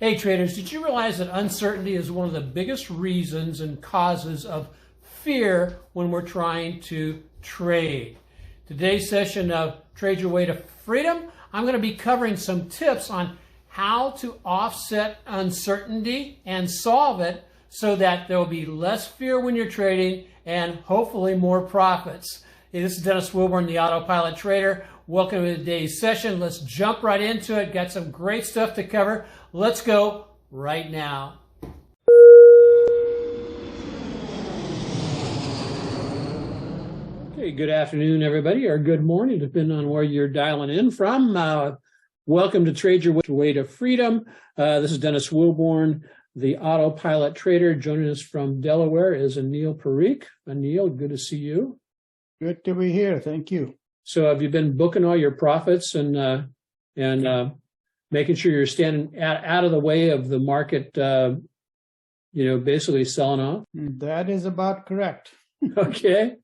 Hey traders, did you realize that uncertainty is one of the biggest reasons and causes of fear when we're trying to trade? Today's session of Trade Your Way to Freedom, I'm going to be covering some tips on how to offset uncertainty and solve it so that there will be less fear when you're trading and hopefully more profits. Hey, this is Dennis Wilburn, the AutoPilot Trader. Welcome to today's session. Let's jump right into it. Got some great stuff to cover. Let's go right now. Okay, good afternoon, everybody, or good morning, depending on where you're dialing in from. Welcome to Trade Your Way to Freedom. This is Dennis Wilburn, the AutoPilot Trader. Joining us from Delaware is Anil Parikh. Anil, good to see you. Good to be here. Thank you. So have you been booking all your profits and making sure you're standing out of the way of the market, basically selling off? That is about correct. Okay.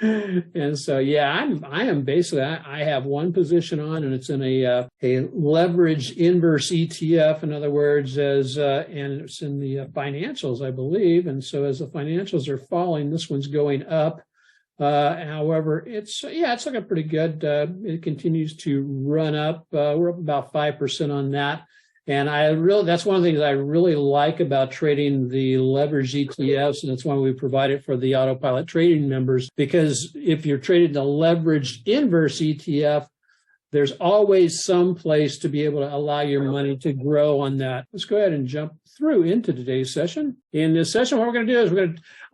And so, yeah, I am basically, I have one position on, and it's in a leveraged inverse ETF. In other words, and it's in the financials, I believe. And so as the financials are falling, this one's going up. However, it's looking pretty good. It continues to run up. We're up about 5% on that. And that's one of the things I really like about trading the leveraged ETFs. And that's why we provide it for the AutoPilot trading members, because if you're trading the leveraged inverse ETF, there's always some place to be able to allow your money to grow on that. Let's go ahead and jump through into today's session. In this session, what we're going to do is I'm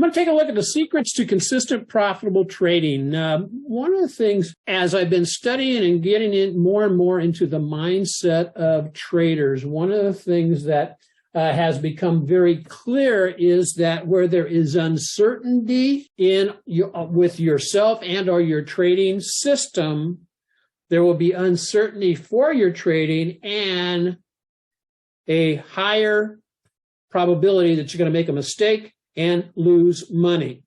going to take a look at the secrets to consistent, profitable trading. One of the things, as I've been studying and getting in more and more into the mindset of traders, one of the things that has become very clear is that where there is uncertainty with yourself and or your trading system, there will be uncertainty for your trading and a higher probability that you're going to make a mistake and lose money.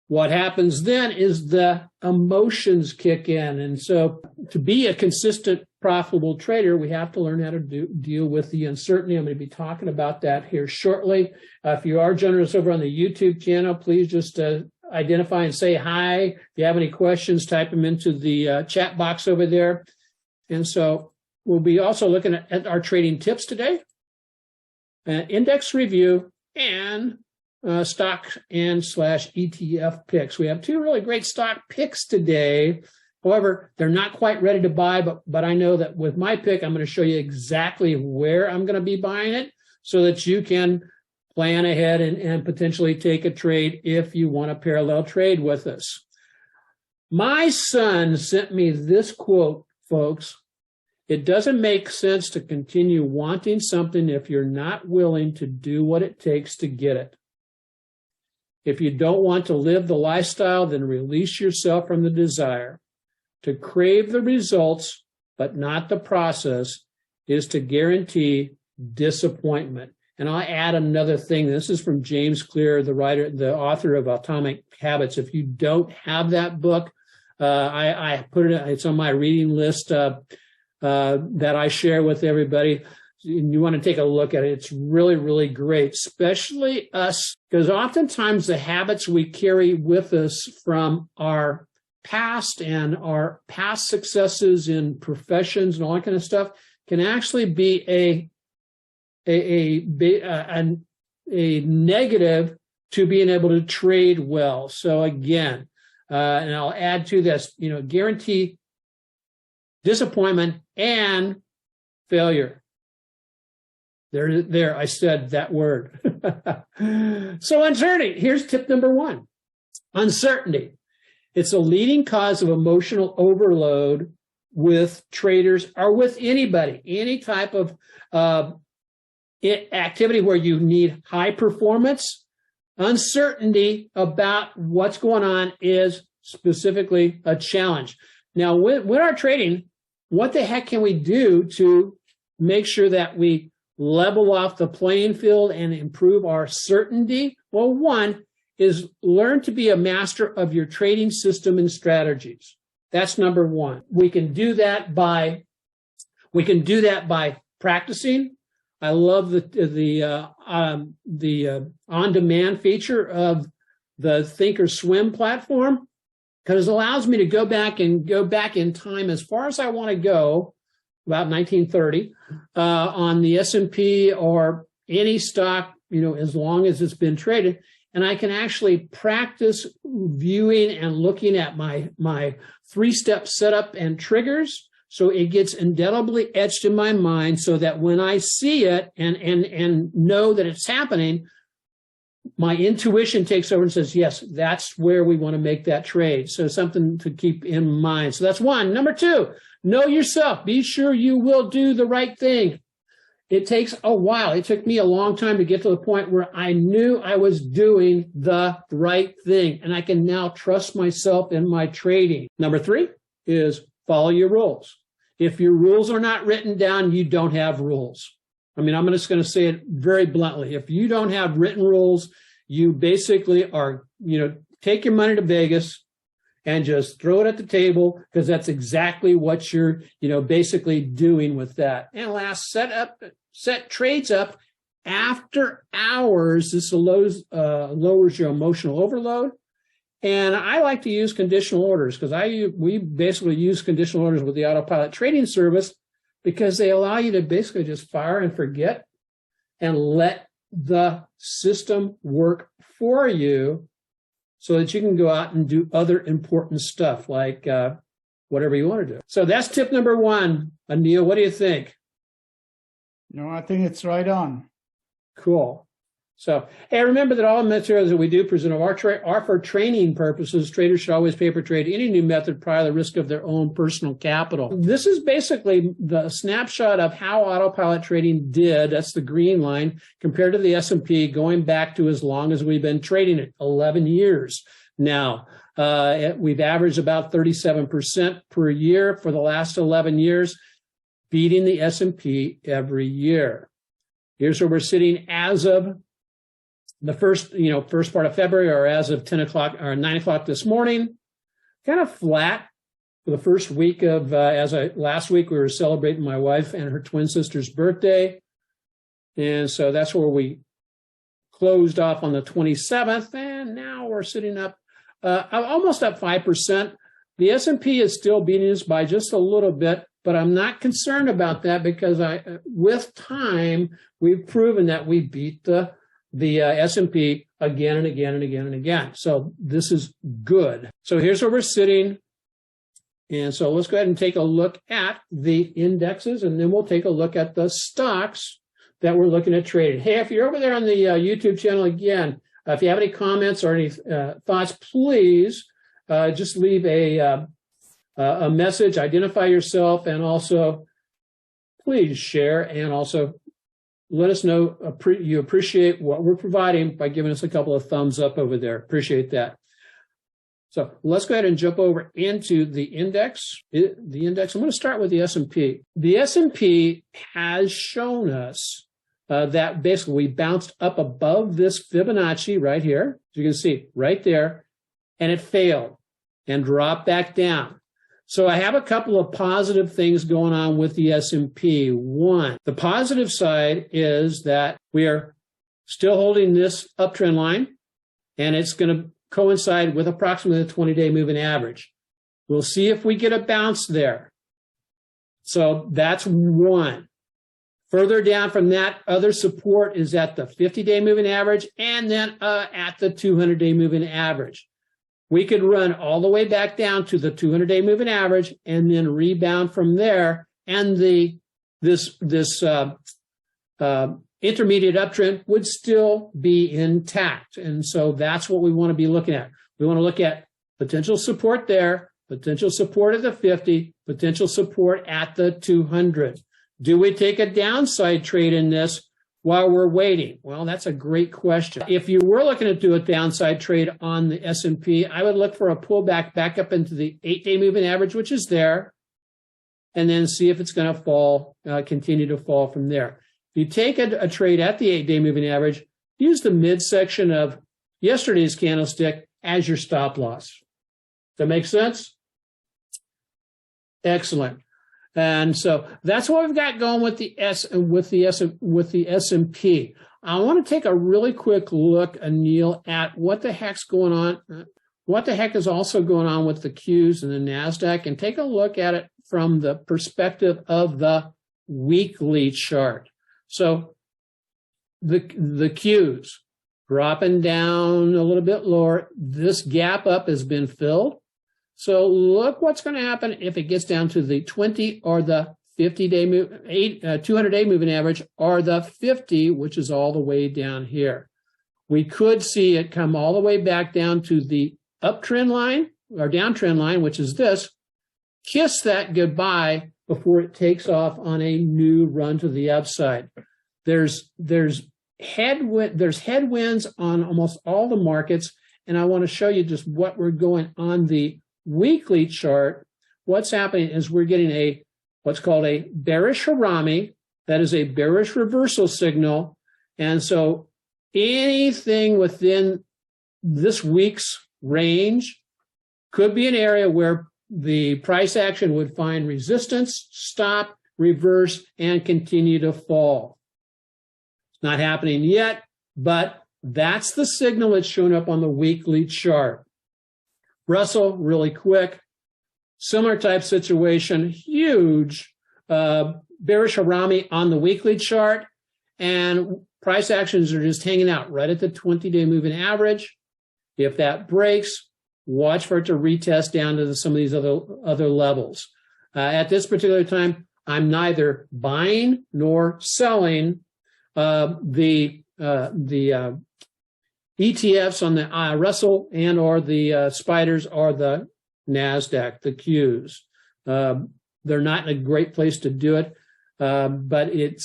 What happens then is the emotions kick in. And so to be a consistent, profitable trader, we have to learn how to deal with the uncertainty. I'm going to be talking about that here shortly. If you are joining us over on the YouTube channel, please just identify and say hi. If you have any questions, type them into the chat box over there. And so we'll be also looking at our trading tips today, index review, and stock and / ETF picks. We have two really great stock picks today. However, they're not quite ready to buy, but I know that with my pick, I'm going to show you exactly where I'm going to be buying it so that you can plan ahead and potentially take a trade if you want a parallel trade with us. My son sent me this quote, folks. It doesn't make sense to continue wanting something if you're not willing to do what it takes to get it. If you don't want to live the lifestyle, then release yourself from the desire. To crave the results, but not the process, is to guarantee disappointment. And I'll add another thing. This is from James Clear, the author of Atomic Habits. If you don't have that book, I put it's on my reading list that I share with everybody. And you want to take a look at it. It's really, really great, especially us, because oftentimes the habits we carry with us from our past and our past successes in professions and all that kind of stuff can actually be a negative to being able to trade well. So again, and I'll add to this, guarantee disappointment and failure. There, I said that word. So uncertainty, here's tip number one. Uncertainty. It's a leading cause of emotional overload with traders or with anybody, any type of activity where you need high performance. Uncertainty about what's going on is specifically a challenge. Now, with our trading, what the heck can we do to make sure that we level off the playing field and improve our certainty? Well, one is learn to be a master of your trading system and strategies. That's number one. We can do that by practicing. I love the on-demand feature of the Thinkorswim platform, because it allows me to go back in time as far as I want to go, about 1930, on the S&P or any stock, as long as it's been traded. And I can actually practice viewing and looking at my three-step setup and triggers. So it gets indelibly etched in my mind so that when I see it and know that it's happening, my intuition takes over and says, yes, that's where we want to make that trade. So something to keep in mind. So that's one. Number two, know yourself. Be sure you will do the right thing. It takes a while. It took me a long time to get to the point where I knew I was doing the right thing, and I can now trust myself in my trading. Number three is follow your rules. If your rules are not written down, you don't have rules. I mean, I'm just going to say it very bluntly. If you don't have written rules, you basically are, take your money to Vegas and just throw it at the table, because that's exactly what you're, basically doing with that. And last, set trades up after hours. This lowers your emotional overload. And I like to use conditional orders, because we basically use conditional orders with the AutoPilot trading service, because they allow you to basically just fire and forget and let the system work for you so that you can go out and do other important stuff like whatever you want to do. So that's tip number one. Anil, what do you think? No, I think it's right on. Cool. So, hey, remember that all the materials that we do present are for training purposes. Traders should always pay per trade any new method prior to the risk of their own personal capital. This is basically the snapshot of how Autopilot trading did. That's the green line compared to the S&P, going back to as long as we've been trading it, 11 years now. We've averaged about 37% per year for the last 11 years, beating the S&P every year. Here's where we're sitting as of the first part of February, or as of 10 o'clock or 9 o'clock this morning, kind of flat for the first week of, last week we were celebrating my wife and her twin sister's birthday. And so that's where we closed off on the 27th. And now we're sitting up, almost up 5%. The S&P is still beating us by just a little bit, but I'm not concerned about that, because with time, we've proven that we beat the S&P again and again and again and again. So this is good. So here's where we're sitting. And so let's go ahead and take a look at the indexes, and then we'll take a look at the stocks that we're looking at trading. Hey, if you're over there on the YouTube channel, again, if you have any comments or any thoughts, please just leave a message, identify yourself, and also please share, and also let us know you appreciate what we're providing by giving us a couple of thumbs up over there. Appreciate that. So let's go ahead and jump over into the index. I'm going to start with the S&P. The S&P has shown us that basically we bounced up above this Fibonacci right here. As you can see right there, and it failed and dropped back down. So I have a couple of positive things going on with the S&P. One, the positive side is that we are still holding this uptrend line, and it's going to coincide with approximately the 20-day moving average. We'll see if we get a bounce there. So that's one. Further down from that, other support is at the 50-day moving average, and then at the 200-day moving average. We could run all the way back down to the 200-day moving average and then rebound from there, and this intermediate uptrend would still be intact. And so that's what we want to be looking at. We want to look at potential support there, potential support at the 50, potential support at the 200. Do we take a downside trade in this while we're waiting? Well, that's a great question. If you were looking to do a downside trade on the S&P, I would look for a pullback back up into the 8-day moving average, which is there, and then see if it's going to fall, continue to fall from there. If you take a trade at the 8-day moving average, use the midsection of yesterday's candlestick as your stop loss. Does that make sense? Excellent. And so that's what we've got going with the S&P. I want to take a really quick look, Anil, at what the heck's going on. What the heck is also going on with the Qs and the NASDAQ, and take a look at it from the perspective of the weekly chart. So the Qs dropping down a little bit lower. This gap up has been filled. So look what's going to happen if it gets down to the 20 or the 50-day 200-day moving average, or the 50, which is all the way down here. We could see it come all the way back down to the uptrend line or downtrend line, which is this, kiss that goodbye before it takes off on a new run to the upside. There's headwinds on almost all the markets, and I want to show you just what we're going on the weekly chart. What's happening is we're getting what's called a bearish harami. That is a bearish reversal signal. And so anything within this week's range could be an area where the price action would find resistance, stop, reverse, and continue to fall. It's not happening yet, but that's the signal that's shown up on the weekly chart. Russell, really quick, similar type situation, huge bearish harami on the weekly chart, and price actions are just hanging out right at the 20-day moving average. If that breaks, watch for it to retest down to some of these other levels. At this particular time, I'm neither buying nor selling the ETFs on the Russell and or the spiders or the NASDAQ, the Qs. They're not in a great place to do it, but it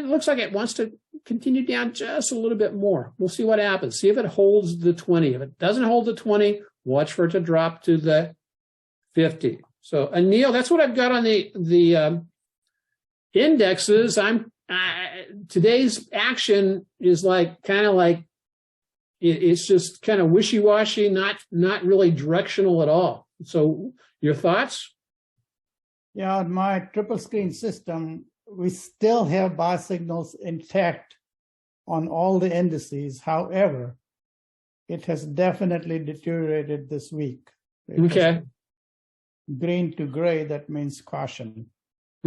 looks like it wants to continue down just a little bit more. We'll see what happens. See if it holds the 20. If it doesn't hold the 20, watch for it to drop to the 50. So, Anil, that's what I've got on the indexes. Today's action is it's just kind of wishy-washy, not really directional at all. So your thoughts? Yeah, on my triple screen system, we still have buy signals intact on all the indices. However, it has definitely deteriorated this week. Okay. Green to gray, that means caution.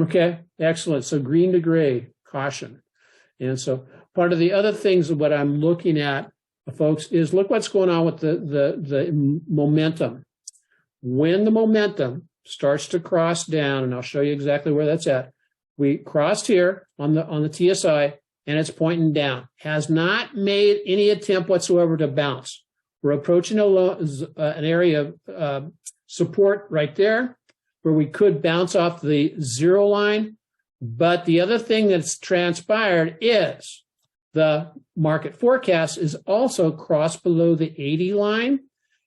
Okay, excellent. So green to gray, caution. And so part of the other things of what I'm looking at, folks, is look what's going on with the momentum. When the momentum starts to cross down, and I'll show you exactly where that's at. We crossed here on the TSI, and it's pointing down. Has not made any attempt whatsoever to bounce. We're approaching an area of support right there where we could bounce off the zero line. But the other thing that's transpired is the market forecast is also crossed below the 80 line.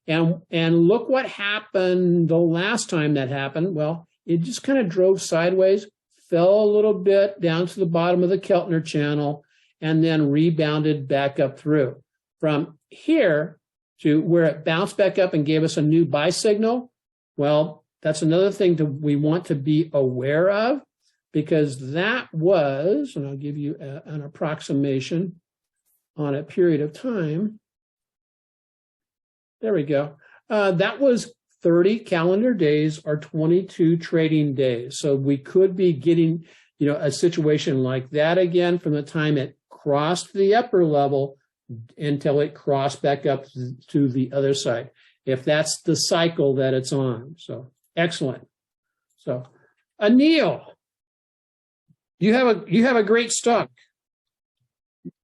And look what happened the last time that happened. Well, it just kind of drove sideways, fell a little bit down to the bottom of the Keltner channel, and then rebounded back up through. From here to where it bounced back up and gave us a new buy signal, well, that's another thing we want to be aware of, because that was, and I'll give you an approximation on a period of time. There we go. That was 30 calendar days or 22 trading days. So we could be getting, a situation like that again from the time it crossed the upper level until it crossed back up to the other side, if that's the cycle that it's on. So excellent. So Anil, you have a great stock.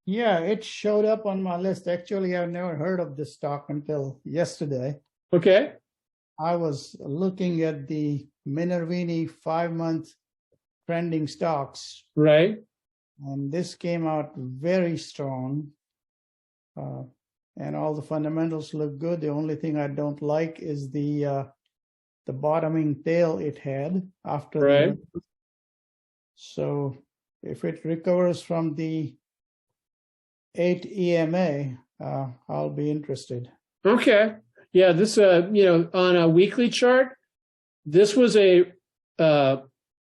Yeah, it showed up on my list. Actually, I've never heard of this stock until yesterday. Okay. I was looking at the Minervini 5-month trending stocks. Right. And this came out very strong. And all the fundamentals look good. The only thing I don't like is the bottoming tail it had after. Right. So if it recovers from the 8 EMA, I'll be interested. Okay. Yeah, this on a weekly chart, this was a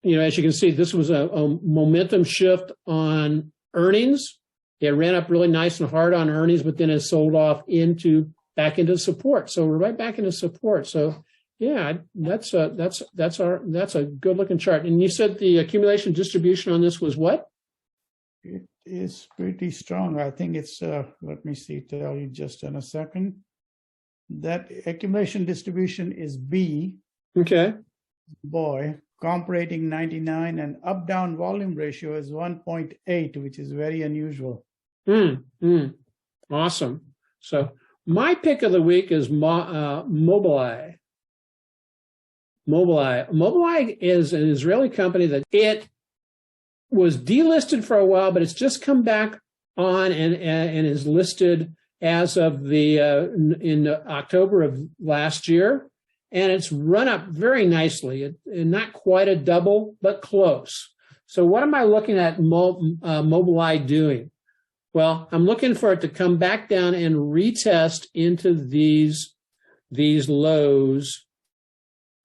as you can see, this was a momentum shift on earnings. It ran up really nice and hard on earnings, but then it sold off back into support. So we're right back into support. So yeah, that's a good looking chart. And you said the accumulation distribution on this was what? It is pretty strong. I think it's, let me see, tell you just in a second. That accumulation distribution is B. Okay. Boy, comp rating 99 and up down volume ratio is 1.8, which is very unusual. Awesome. So my pick of the week is Mobileye. Mobileye is an Israeli company that it was delisted for a while, but it's just come back on and is listed as of in October of last year, and it's run up very nicely. Not quite a double, but close. So what am I looking at Mobileye doing? Well, I'm looking for it to come back down and retest into these lows,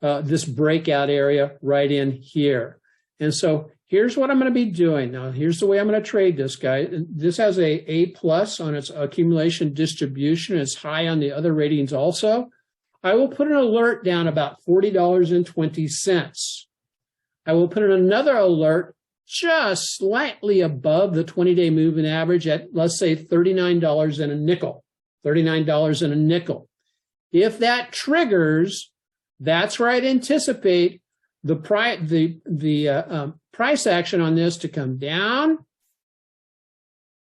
this breakout area right in here. And so here's what I'm going to be doing. Now, here's the way I'm going to trade this guy. This has A+ on its accumulation distribution. It's high on the other ratings also. I will put an alert down about $40.20. I will put in another alert just slightly above the 20-day moving average at, let's say, $39 and a nickel. $39 and a nickel. If that triggers, that's where I'd anticipate the price action on this to come down,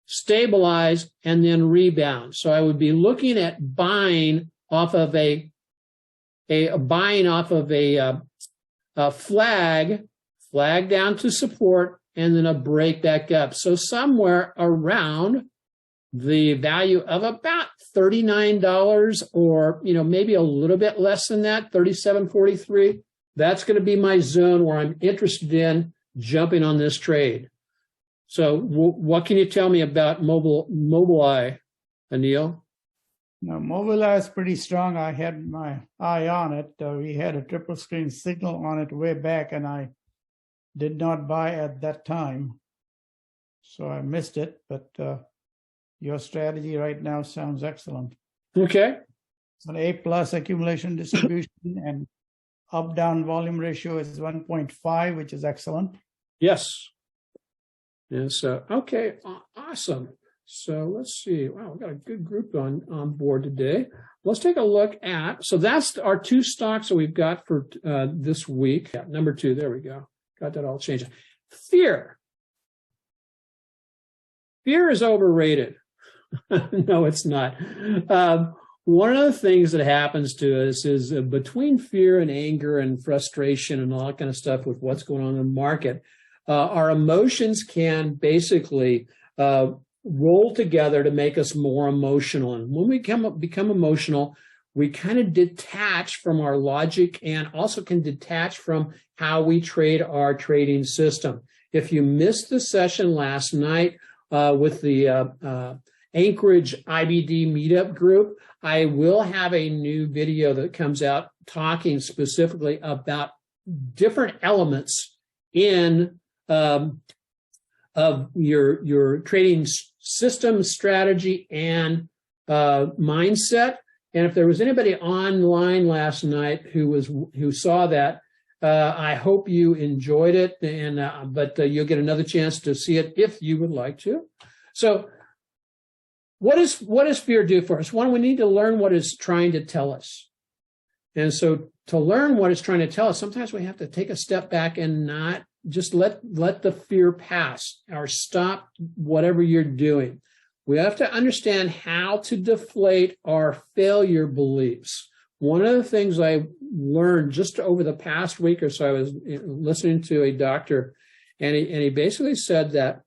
stabilize, and then rebound. So I would be looking at buying off of a flag down to support, and then a break back up. So somewhere around the value of about $39, or maybe a little bit less than that, $37.43. That's going to be my zone where I'm interested in jumping on this trade. So what can you tell me about Mobileye, Anil? Now, Mobileye is pretty strong. I had my eye on it. We had a triple screen signal on it way back, and I did not buy at that time. So I missed it, but your strategy right now sounds excellent. Okay. It's an A+ accumulation distribution, and up-down volume ratio is 1.5, which is excellent. Yes. And so, okay, awesome. So let's see. Wow, we've got a good group on board today. Let's take a look at, so that's our two stocks that we've got for this week. Yeah, number 2, there we go. Got that all changed. Fear. Fear is overrated. No, it's not. One of the things that happens to us is between fear and anger and frustration and all that kind of stuff with what's going on in the market, our emotions can basically roll together to make us more emotional. And when we become emotional, we kind of detach from our logic and also can detach from how we trade our trading system. If you missed the session last night with the Anchorage IBD meetup group, I will have a new video that comes out talking specifically about different elements in of your trading system, strategy, and mindset. And if there was anybody online last night who saw that, I hope you enjoyed it. And but you'll get another chance to see it if you would like to. So, what does fear do for us? One, we need to learn what it's trying to tell us. And so, to learn what it's trying to tell us, sometimes we have to take a step back and not just let the fear pass or stop whatever you're doing. We have to understand how to deflate our failure beliefs. One of the things I learned just over the past week or so, I was listening to a doctor, and he basically said that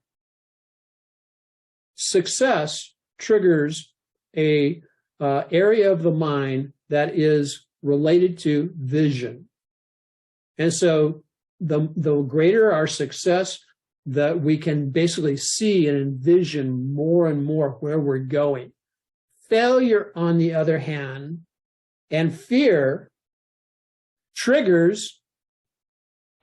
success triggers a area of the mind that is related to vision. And so the greater our success, that we can basically see and envision more and more where we're going. Failure, on the other hand, and fear triggers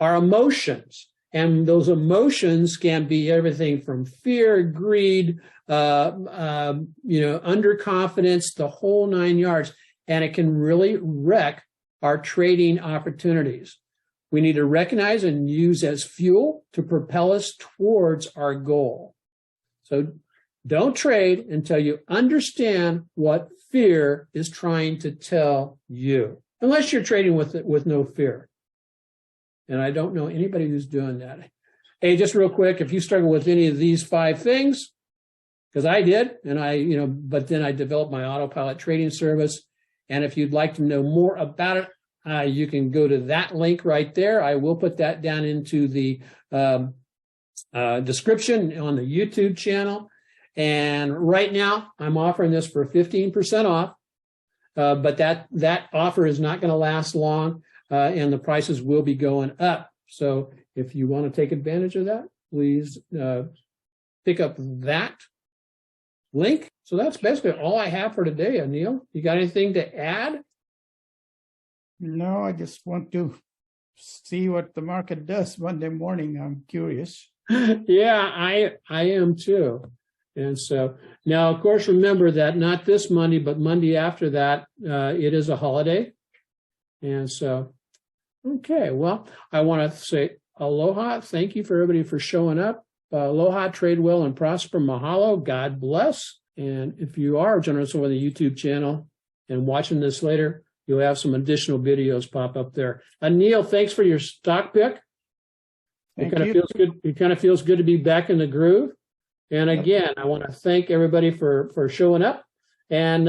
are emotions. And those emotions can be everything from fear, greed, underconfidence, the whole 9 yards. And it can really wreck our trading opportunities. We need to recognize and use as fuel to propel us towards our goal. So don't trade until you understand what fear is trying to tell you, unless you're trading with no fear. And I don't know anybody who's doing that. Hey, just real quick, if you struggle with any of these 5 things, because I did, and but then I developed my AutoPilot trading service. And if you'd like to know more about it, you can go to that link right there. I will put that down into the description on the YouTube channel. And right now, I'm offering this for 15% off. But that offer is not going to last long, and the prices will be going up. So if you want to take advantage of that, please pick up that link. So that's basically all I have for today, Anil. You got anything to add? No, I just want to see what the market does Monday morning. I'm curious. Yeah, I am too. And so now, of course, remember that not this Monday, but Monday after that, it is a holiday. And so, okay, well, I want to say aloha. Thank you for everybody for showing up. Aloha, trade well, and prosper. Mahalo. God bless. And if you are joining us over the YouTube channel and watching this later, you'll have some additional videos pop up there. Anil, thanks for your stock pick. It kind of feels good. It kind of feels good to be back in the groove. And again, I want to thank everybody for showing up. And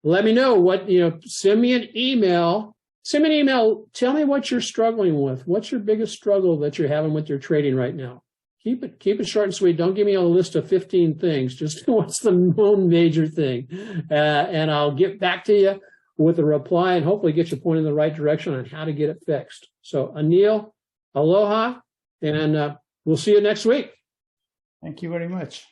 let me know what, send me an email. Send me an email. Tell me what you're struggling with. What's your biggest struggle that you're having with your trading right now? Keep it short and sweet. Don't give me a list of 15 things. Just what's the one major thing. And I'll get back to you with a reply and hopefully get you pointed in the right direction on how to get it fixed. So Anil, aloha, and we'll see you next week. Thank you very much.